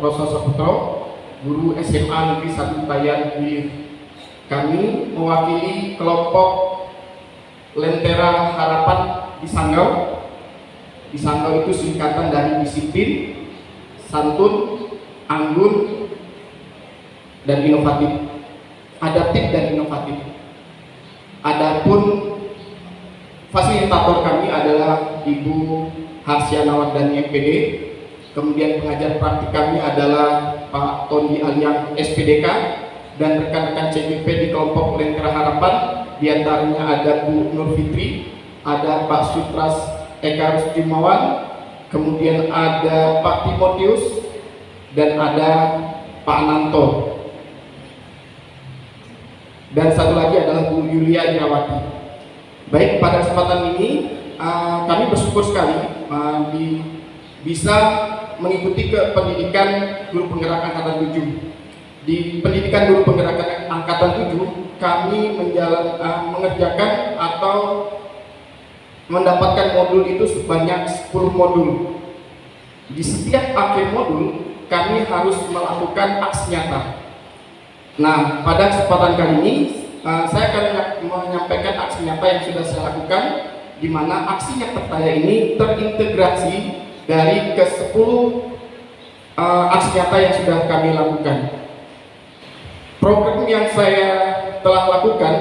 Rosa Saputro, guru SMA Negeri 1 Tayan Hilir. Kami mewakili kelompok Lentera Harapan di Sanggau. Di Sanggau itu singkatan dari disiplin, santun, anggun, dan inovatif. Adaptif dan inovatif. Adapun fasilitator kami adalah Ibu Harsiana Wardani MPD. Kemudian pengajar praktik kami adalah Pak Tony Aliang SPDK dan rekan-rekan CPP di kelompok Lentera Harapan. Di antaranya ada Bu Nur Fitri, ada Pak Sutras Eka Rustimawan, kemudian ada Pak Timotius, dan ada Pak Ananto. Dan satu lagi adalah Bu Yulia Irawati. Baik, pada kesempatan ini kami bersyukur sekali bisa mengikuti ke pendidikan guru penggerak angkatan 7. Di pendidikan guru penggerak angkatan 7, kami mengerjakan atau mendapatkan modul itu sebanyak 10 modul. Di setiap akhir modul, kami harus melakukan aksi nyata. Nah, pada kesempatan kali ini, saya akan menyampaikan aksi nyata yang sudah saya lakukan, di mana aksi nyata saya ini terintegrasi dari ke-10 aksi nyata yang sudah kami lakukan. Program yang saya telah lakukan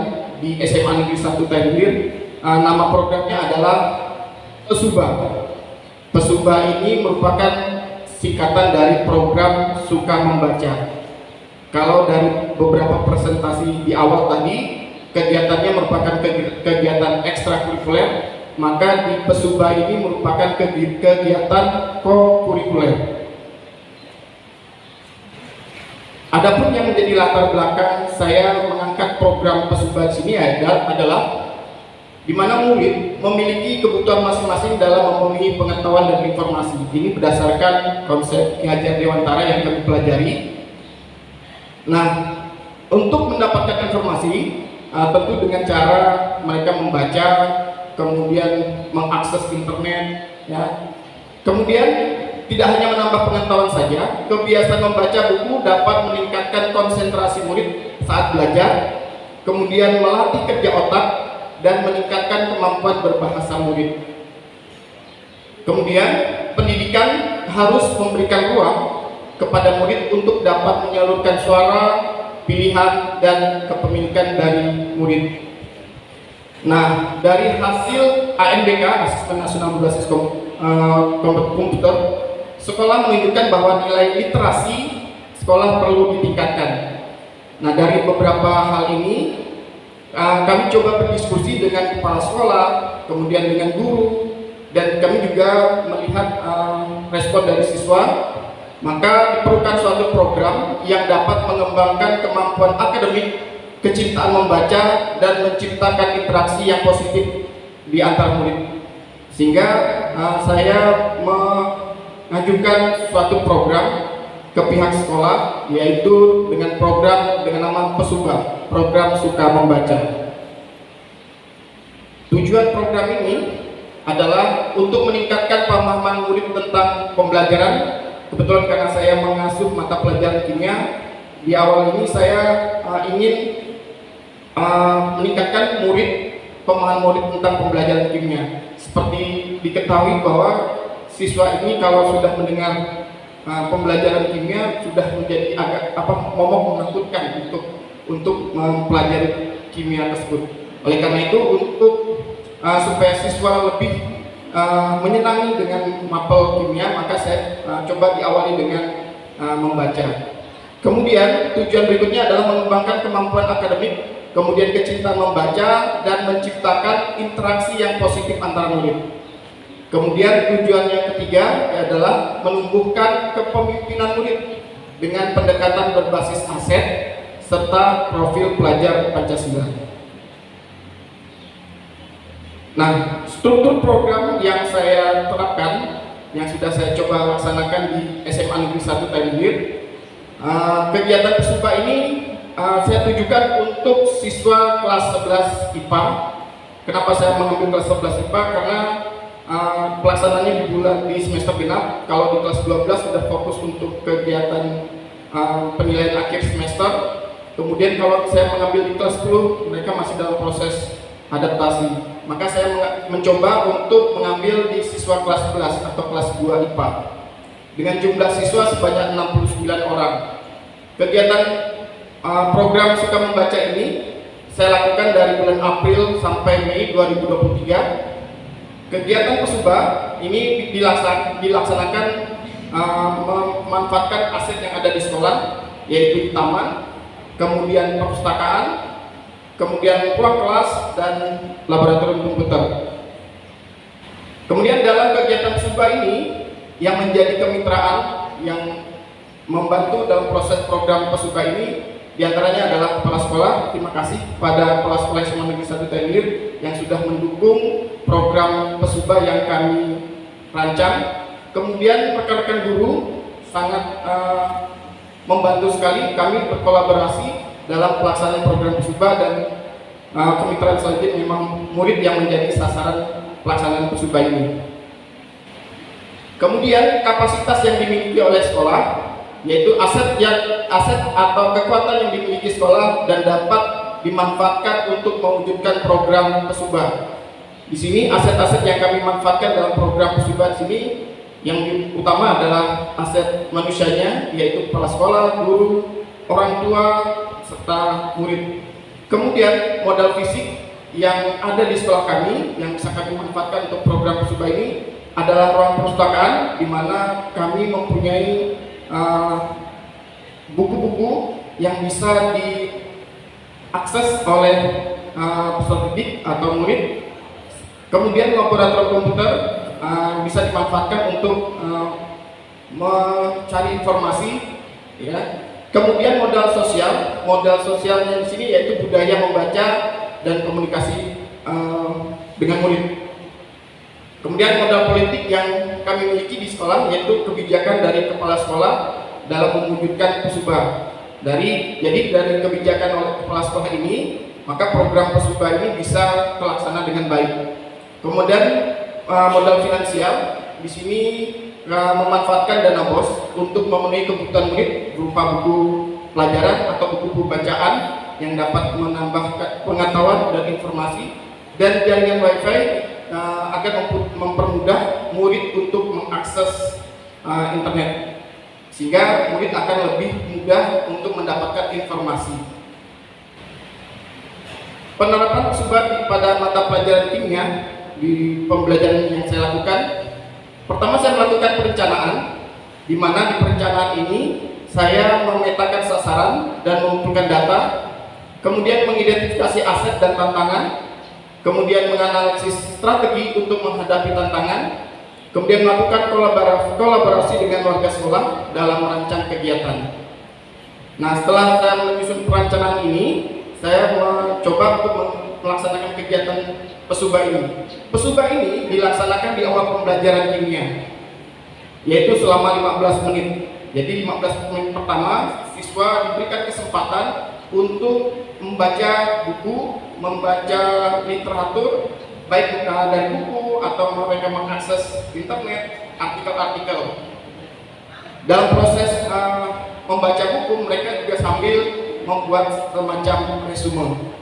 di SMA Negeri 1 Tayan Hilir, nama programnya adalah PESUBA. PESUBA ini merupakan singkatan dari program Suka Membaca. Kalau dari beberapa presentasi di awal tadi, kegiatannya merupakan kegiatan ekstrakurikuler, maka di PESUBA ini merupakan kegiatan co-kurikuler. Adapun yang menjadi latar belakang saya mengangkat program PESUBA di sini adalah di mana murid memiliki kebutuhan masing-masing dalam memenuhi pengetahuan dan informasi. Ini berdasarkan konsep Ki Hajar Dewantara yang kami pelajari. Nah, untuk mendapatkan informasi tentu dengan cara mereka membaca, kemudian mengakses internet, ya. Kemudian tidak hanya menambah pengetahuan saja, kebiasaan membaca buku dapat meningkatkan konsentrasi murid saat belajar, kemudian melatih kerja otak dan meningkatkan kemampuan berbahasa murid. Kemudian pendidikan harus memberikan ruang kepada murid untuk dapat menyalurkan suara, pilihan, dan kepemilikan dari murid. Nah, dari hasil ANBK, Asesmen Nasional Berbasis Komputer, sekolah menunjukkan bahwa nilai literasi sekolah perlu ditingkatkan. Nah, dari beberapa hal ini kami coba berdiskusi dengan kepala sekolah, kemudian dengan guru, dan kami juga melihat respon dari siswa. Maka diperlukan suatu program yang dapat mengembangkan kemampuan akademik, kecintaan membaca, dan menciptakan interaksi yang positif di antar murid. Sehingga saya mengajukan suatu program ke pihak sekolah, yaitu dengan program dengan nama PESUBA, program Suka Membaca. Tujuan program ini adalah untuk meningkatkan pemahaman murid tentang pembelajaran. Kebetulan karena saya mengasuh mata pelajaran kimia, di awal ini saya ingin meningkatkan pemahaman murid tentang pembelajaran kimia. Seperti diketahui bahwa siswa ini kalau sudah mendengar pembelajaran kimia sudah menjadi agak momok menakutkan untuk mempelajari kimia tersebut. Oleh karena itu, untuk supaya siswa lebih menyenangi dengan mapel kimia, maka saya coba diawali dengan membaca. Kemudian tujuan berikutnya adalah mengembangkan kemampuan akademik, kemudian kecintaan membaca, dan menciptakan interaksi yang positif antar murid. Kemudian tujuan yang ketiga adalah menumbuhkan kepemimpinan murid dengan pendekatan berbasis aset serta profil pelajar Pancasila. Nah, struktur program yang saya terapkan, yang sudah saya coba laksanakan di SMA Negeri 1 Tayan Hilir, kegiatan PESUBA ini saya tujukan untuk siswa kelas 11 IPA. Kenapa saya mengambil kelas 11 IPA? Karena pelaksananya di semester genap. Kalau di kelas 12 sudah fokus untuk kegiatan penilaian akhir semester. Kemudian kalau saya mengambil di kelas 10, mereka masih dalam proses adaptasi. Maka saya mencoba untuk mengambil di siswa kelas 11 atau kelas 2 IPA dengan jumlah siswa sebanyak 69 orang. Kegiatan program Suka Membaca ini saya lakukan dari bulan April sampai Mei 2023. Kegiatan Pesuba ini dilaksanakan memanfaatkan aset yang ada di sekolah, yaitu di taman, kemudian perpustakaan, kemudian ruang kelas, dan laboratorium komputer. Kemudian dalam kegiatan Pesuba ini yang menjadi kemitraan yang membantu dalam proses program Pesuba ini diantaranya adalah kepala sekolah. Terima kasih pada kepala sekolah SMA Negeri 1 Tenggir yang sudah mendukung program Pesuba yang kami rancang. Kemudian rekan-rekan guru sangat membantu sekali kami berkolaborasi dalam pelaksanaan program Pesuba, dan kemitraan selanjutnya memang murid yang menjadi sasaran pelaksanaan Pesuba ini. Kemudian kapasitas yang dimiliki oleh sekolah, yaitu aset atau kekuatan yang dimiliki sekolah dan dapat dimanfaatkan untuk mewujudkan program Pesuba. Di sini aset-aset yang kami manfaatkan dalam program Pesuba di sini yang utama adalah aset manusianya, yaitu kepala sekolah, guru, orang tua, serta murid. Kemudian modal fisik yang ada di sekolah kami yang bisa kami manfaatkan untuk program Pesuba ini adalah ruang perpustakaan, di mana kami mempunyai buku-buku yang bisa diakses oleh peserta didik atau murid. Kemudian laboratorium komputer bisa dimanfaatkan untuk mencari informasi, ya. Kemudian modal sosialnya di sini yaitu budaya membaca dan komunikasi dengan murid. Kemudian modal politik yang kami miliki di sekolah yaitu kebijakan dari kepala sekolah dalam mewujudkan Pesuba. Jadi dari kebijakan oleh kepala sekolah ini, maka program Pesuba ini bisa terlaksana dengan baik. Kemudian modal finansial di sini memanfaatkan dana BOS untuk memenuhi kebutuhan murid berupa buku pelajaran atau buku bacaan yang dapat menambah pengetahuan dan informasi, dan jaringan WiFi agar mempermudah murid untuk mengakses internet, sehingga murid akan lebih mudah untuk mendapatkan informasi. Penerapan Pesuba pada mata pelajaran kimia di pembelajaran yang saya lakukan, pertama saya melakukan perencanaan, di mana di perencanaan ini saya memetakan sasaran dan mengumpulkan data, kemudian mengidentifikasi aset dan tantangan, kemudian menganalisis strategi untuk menghadapi tantangan, kemudian melakukan kolaborasi dengan warga sekolah dalam merancang kegiatan. Nah, setelah saya menyusun perencanaan ini, saya mencoba untuk melaksanakan kegiatan Pesuba ini. Pesuba ini dilaksanakan di awal pembelajaran kimia, yaitu selama 15 menit. Jadi 15 menit pertama, siswa diberikan kesempatan untuk membaca buku, membaca literatur, baik dari buku atau mereka mengakses internet, artikel-artikel. Dalam proses membaca buku, mereka juga sambil membuat semacam resume.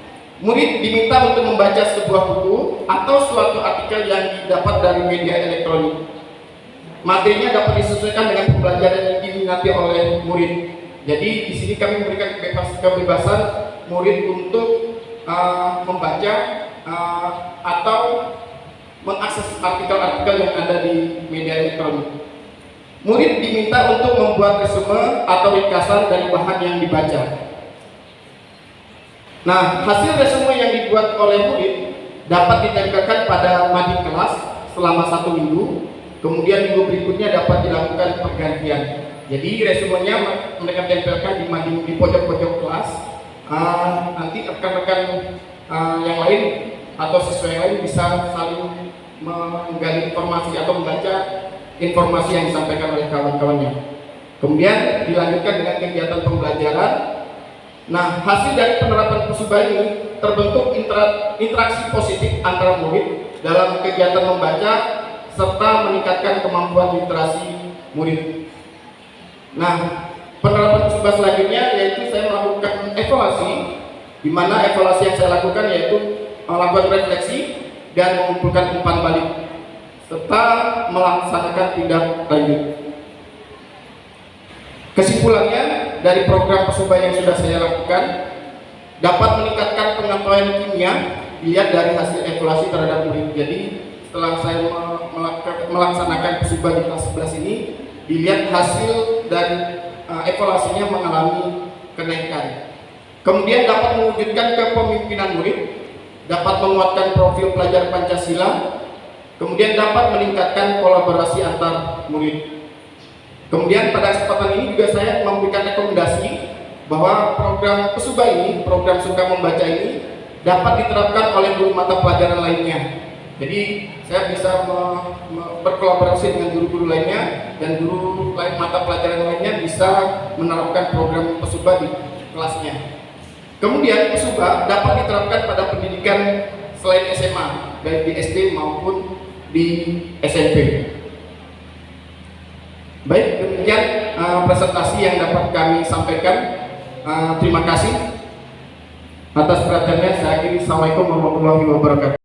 Murid diminta untuk membaca sebuah buku atau suatu artikel yang didapat dari media elektronik. Materinya dapat disesuaikan dengan pembelajaran yang diminati oleh murid. Jadi di sini kami memberikan kebebasan murid untuk membaca atau mengakses artikel-artikel yang ada di media elektronik. Murid diminta untuk membuat resume atau ringkasan dari bahan yang dibaca. Nah, hasil resume yang dibuat oleh murid dapat ditempelkan pada mading kelas selama 1 minggu, kemudian minggu berikutnya dapat dilakukan pergantian. Jadi resumenya mereka tempelkan di mading di pojok-pojok kelas. Nanti rekan-rekan yang lain atau siswa yang lain bisa saling menggali informasi atau membaca informasi yang disampaikan oleh kawan-kawannya. Kemudian dilanjutkan dengan kegiatan pembelajaran. Nah, hasil dari penerapan Pesuba ini terbentuk interaksi positif antara murid dalam kegiatan membaca serta meningkatkan kemampuan literasi murid. Nah, penerapan musibah selanjutnya yaitu saya melakukan evaluasi, di mana evaluasi yang saya lakukan yaitu melakukan refleksi dan mengumpulkan umpan balik serta melaksanakan tindak lanjut. Kesimpulannya, dari program Pesuba yang sudah saya lakukan dapat meningkatkan pengetahuan kimia dilihat dari hasil evaluasi terhadap murid. Jadi setelah saya melaksanakan Pesuba di kelas 11 ini, dilihat hasil dari evaluasinya mengalami kenaikan. Kemudian dapat mewujudkan kepemimpinan murid, dapat menguatkan profil pelajar Pancasila, kemudian dapat meningkatkan kolaborasi antar murid. Kemudian pada kesempatan ini juga saya memberikan rekomendasi bahwa program Pesuba ini, program Suka Membaca ini dapat diterapkan oleh guru mata pelajaran lainnya. Jadi saya bisa berkolaborasi dengan guru-guru lainnya, dan guru lain mata pelajaran lainnya bisa menerapkan program Pesuba di kelasnya. Kemudian Pesuba dapat diterapkan pada pendidikan selain SMA, baik di SD maupun di SMP. Baik, demikian presentasi yang dapat kami sampaikan. Terima kasih atas perhatiannya. Saya akhiri. Assalamualaikum warahmatullahi wabarakatuh.